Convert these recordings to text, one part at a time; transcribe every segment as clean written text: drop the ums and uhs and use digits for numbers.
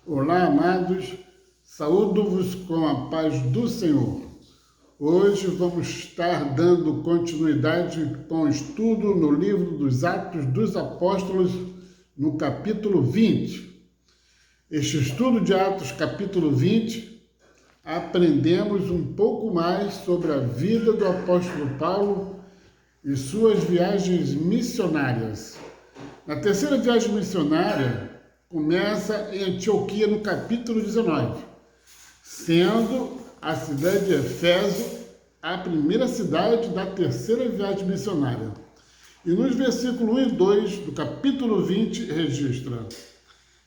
Olá, amados, saúdo-vos com a paz do Senhor. Hoje vamos estar dando continuidade com o estudo no livro dos Atos dos Apóstolos, no capítulo 20. Este estudo de Atos, capítulo 20, aprendemos um pouco mais sobre a vida do apóstolo Paulo e suas viagens missionárias. Na terceira viagem missionária, começa em Antioquia, no capítulo 19, sendo a cidade de Éfeso a primeira cidade da terceira viagem missionária. E nos versículos 1 e 2 do capítulo 20 registra: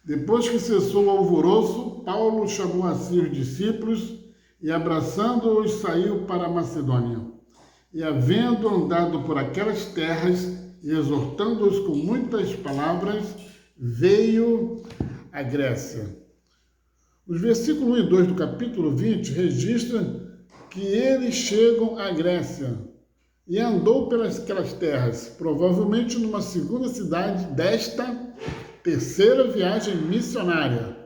depois que cessou o alvoroço, Paulo chamou a si os discípulos e, abraçando-os, saiu para a Macedônia. E, havendo andado por aquelas terras e exortando-os com muitas palavras, veio à Grécia. Os versículos 1 e 2 do capítulo 20 registram que eles chegam à Grécia e andou pelas aquelas terras, provavelmente numa segunda cidade desta terceira viagem missionária.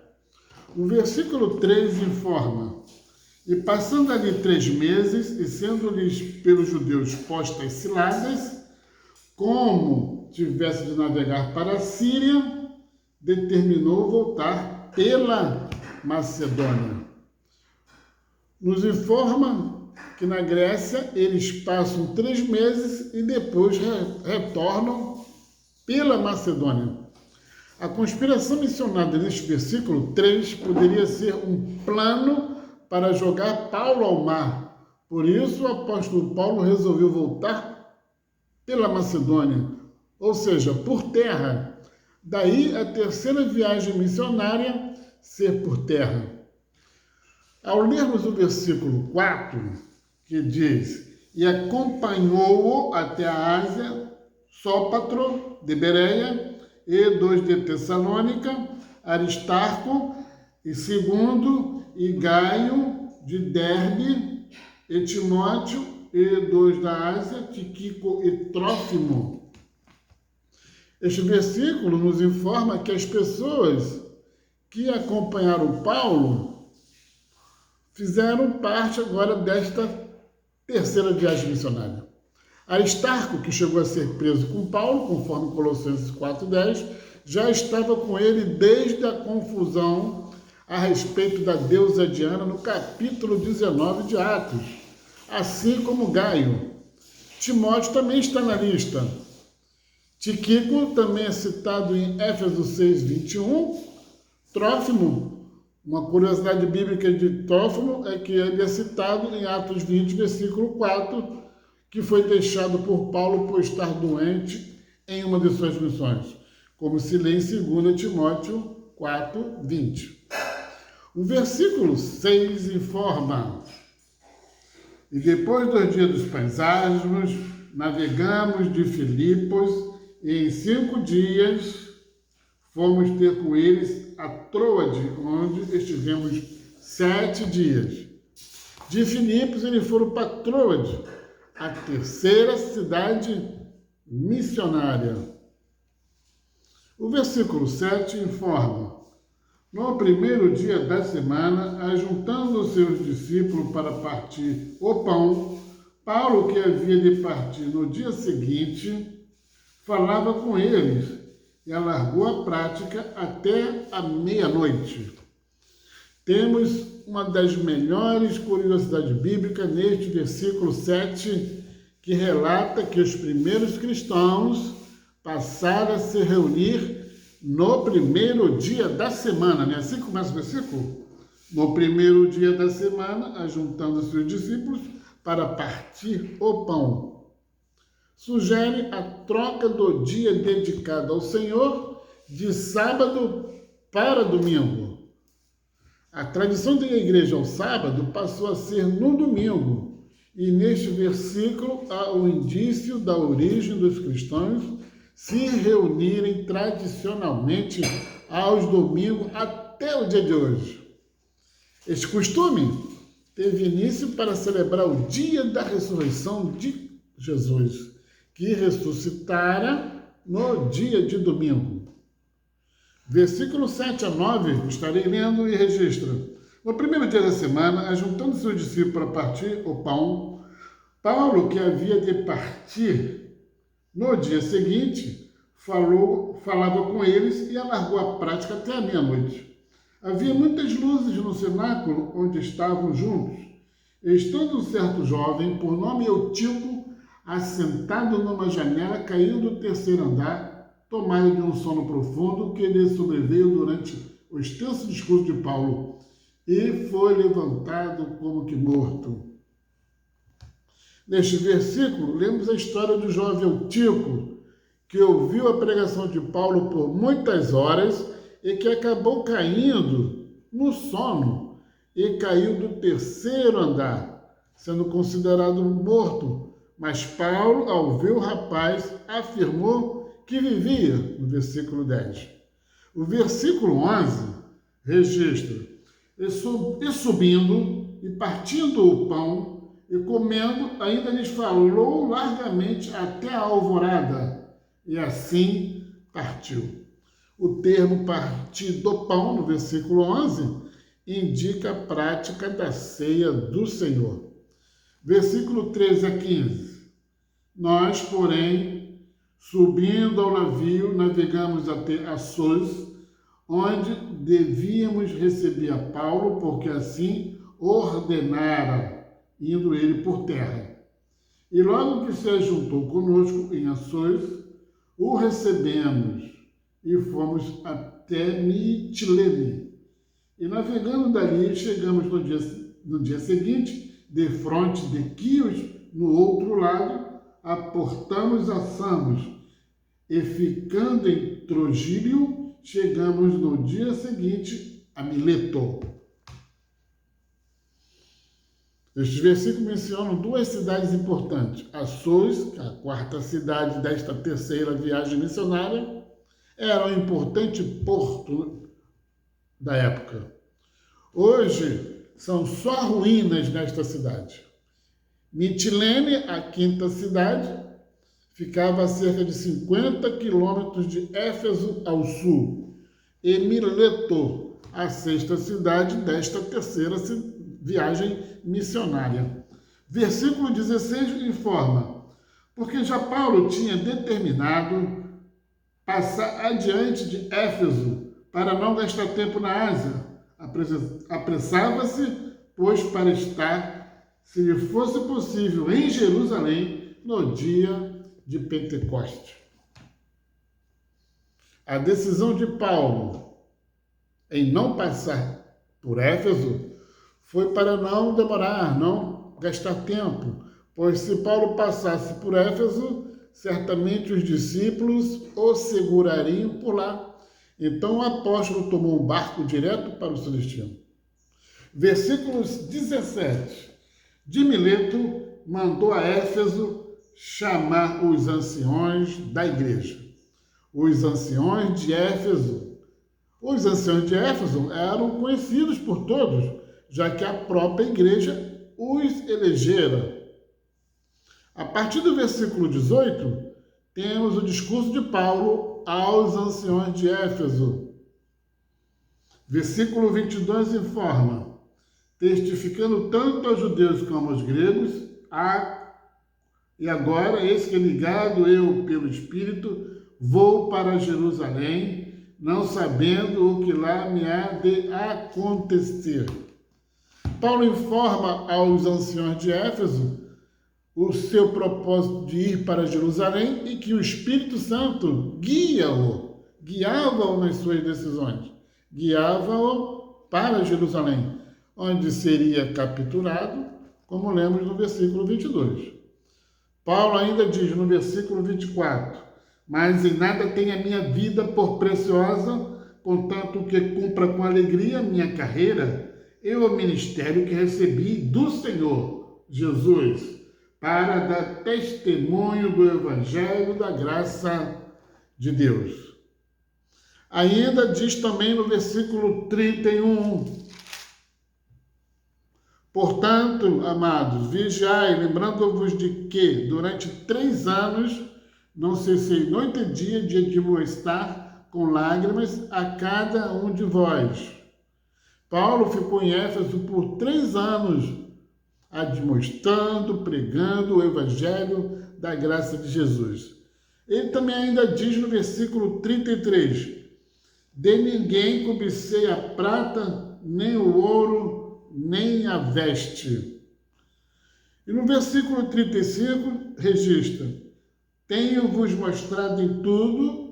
O versículo 3 informa: e passando ali 3 meses, e sendo-lhes pelos judeus postas ciladas, como tivesse de navegar para a Síria, determinou voltar pela Macedônia. Nos informa que na Grécia eles passam 3 meses e depois retornam pela Macedônia. A conspiração mencionada neste versículo 3 poderia ser um plano para jogar Paulo ao mar. Por isso o apóstolo Paulo resolveu voltar pela Macedônia, ou seja, por terra. Daí a terceira viagem missionária ser por terra. Ao lermos o versículo 4, que diz: e acompanhou-o até a Ásia, Sópatro de Bereia, e dos de Tessalônica, Aristarco e Segundo, e Gaio de Derbe, e Timóteo, e dos da Ásia, Tíquico e Trófimo. Este versículo nos informa que as pessoas que acompanharam Paulo fizeram parte agora desta terceira viagem missionária. Aristarco, que chegou a ser preso com Paulo, conforme Colossenses 4:10, já estava com ele desde a confusão a respeito da deusa Diana no capítulo 19 de Atos, assim como Gaio. Timóteo também está na lista. Tíquico também é citado em Éfeso 6:21. Trófimo, uma curiosidade bíblica de Trófimo é que ele é citado em Atos 20, versículo 4, que foi deixado por Paulo por estar doente em uma de suas missões, como se lê em 2 Timóteo 4:20. O versículo 6 informa: e depois dos dias dos pães asmos, navegamos de Filipos, e em 5 dias fomos ter com eles a Troade, onde estivemos 7 dias. De Filipos eles foram para Troade, a terceira cidade missionária. O versículo 7 informa: no primeiro dia da semana, ajuntando os seus discípulos para partir o pão, Paulo, que havia de partir no dia seguinte, falava com eles e alargou a prática até a meia-noite. Temos uma das melhores curiosidades bíblicas neste versículo 7, que relata que os primeiros cristãos passaram a se reunir no primeiro dia da semana. Não é assim que começa o versículo? No primeiro dia da semana, ajuntando os seus discípulos para partir o pão. Sugere a troca do dia dedicado ao Senhor de sábado para domingo. A tradição da igreja ao sábado passou a ser no domingo, e neste versículo há o indício da origem dos cristãos se reunirem tradicionalmente aos domingos até o dia de hoje. Este costume teve início para celebrar o dia da ressurreição de Jesus, que ressuscitara no dia de domingo. Versículo 7 a 9, estarei lendo e registro. No primeiro dia da semana, ajuntando-se os discípulos para partir o pão, Paulo, que havia de partir no dia seguinte, falava com eles e alargou a prática até a meia-noite. Havia muitas luzes no cenáculo onde estavam juntos. Estando um certo jovem, por nome Eutico, assentado numa janela, caiu do terceiro andar, tomado de um sono profundo que lhe sobreveio durante o extenso discurso de Paulo, e foi levantado como que morto. Neste versículo, lemos a história do jovem Eutico, que ouviu a pregação de Paulo por muitas horas e que acabou caindo no sono e caiu do terceiro andar, sendo considerado morto. Mas Paulo, ao ver o rapaz, afirmou que vivia, no versículo 10. O versículo 11 registra: e subindo e partindo o pão e comendo, ainda lhes falou largamente até a alvorada, e assim partiu. O termo partir do pão, no versículo 11, indica a prática da ceia do Senhor. Versículo 13 a 15. Nós, porém, subindo ao navio, navegamos até Assos, onde devíamos receber a Paulo, porque assim ordenara, indo ele por terra. E logo que se ajuntou conosco em Assos, o recebemos e fomos até Mitilene. E navegando dali, chegamos no dia seguinte, defronte de Quios, no outro lado, aportamos a Samos, e ficando em Trogílio, chegamos no dia seguinte a Mileto. Estes versículos mencionam duas cidades importantes. Assos, que é a quarta cidade desta terceira viagem missionária, era um importante porto da época. Hoje são só ruínas nesta cidade. Mitilene, a quinta cidade, ficava a cerca de 50 quilômetros de Éfeso ao sul, e Mileto, a sexta cidade desta terceira viagem missionária. Versículo 16 informa: porque já Paulo tinha determinado passar adiante de Éfeso para não gastar tempo na Ásia. Apressava-se, pois, para estar, se lhe fosse possível, em Jerusalém no dia de Pentecostes. A decisão de Paulo em não passar por Éfeso foi para não demorar, não gastar tempo, pois se Paulo passasse por Éfeso, certamente os discípulos o segurariam por lá. Então o apóstolo tomou um barco direto para o seu destino. Versículos 17. De Mileto mandou a Éfeso chamar os anciões da igreja. Os anciões de Éfeso. Os anciões de Éfeso eram conhecidos por todos, já que a própria igreja os elegera. A partir do versículo 18, temos o discurso de Paulo aos anciões de Éfeso. Versículo 22 informa: testificando tanto aos judeus como aos gregos, e agora, eis que ligado eu pelo Espírito, vou para Jerusalém, não sabendo o que lá me há de acontecer. Paulo informa aos anciões de Éfeso o seu propósito de ir para Jerusalém e que o Espírito Santo guiava-o nas suas decisões, guiava-o para Jerusalém, onde seria capturado, como lemos no versículo 22. Paulo ainda diz no versículo 24: mas em nada tenho a minha vida por preciosa, contanto que cumpra com alegria a minha carreira e o ministério que recebi do Senhor Jesus, para dar testemunho do Evangelho da graça de Deus. Ainda diz também no versículo 31: portanto, amados, vigiai, lembrando-vos de que, durante 3 anos, não cessei noite e dia de admoestar com lágrimas a cada um de vós. Paulo ficou em Éfeso por 3 anos, admoestando, pregando o evangelho da graça de Jesus. Ele também ainda diz no versículo 33, de ninguém cobicei a prata, nem o ouro, nem a veste. E no versículo 35 registra, tenho-vos mostrado em tudo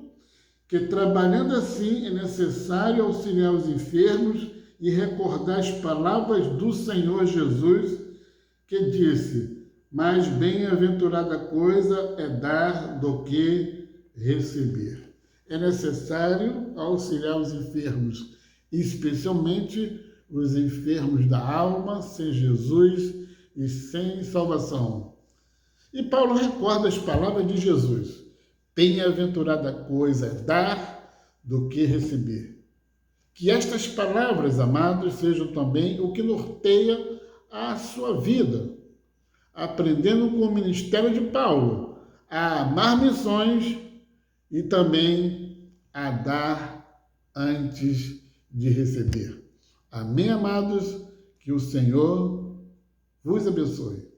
que trabalhando assim é necessário auxiliar os enfermos e recordar as palavras do Senhor Jesus, que disse, mais bem-aventurada coisa é dar do que receber. É necessário auxiliar os enfermos, especialmente os enfermos da alma, sem Jesus e sem salvação. E Paulo recorda as palavras de Jesus. Bem-aventurada coisa é dar do que receber. Que estas palavras, amados, sejam também o que norteia a sua vida, aprendendo com o ministério de Paulo a amar missões e também a dar antes de receber. Amém, amados? Que o Senhor vos abençoe.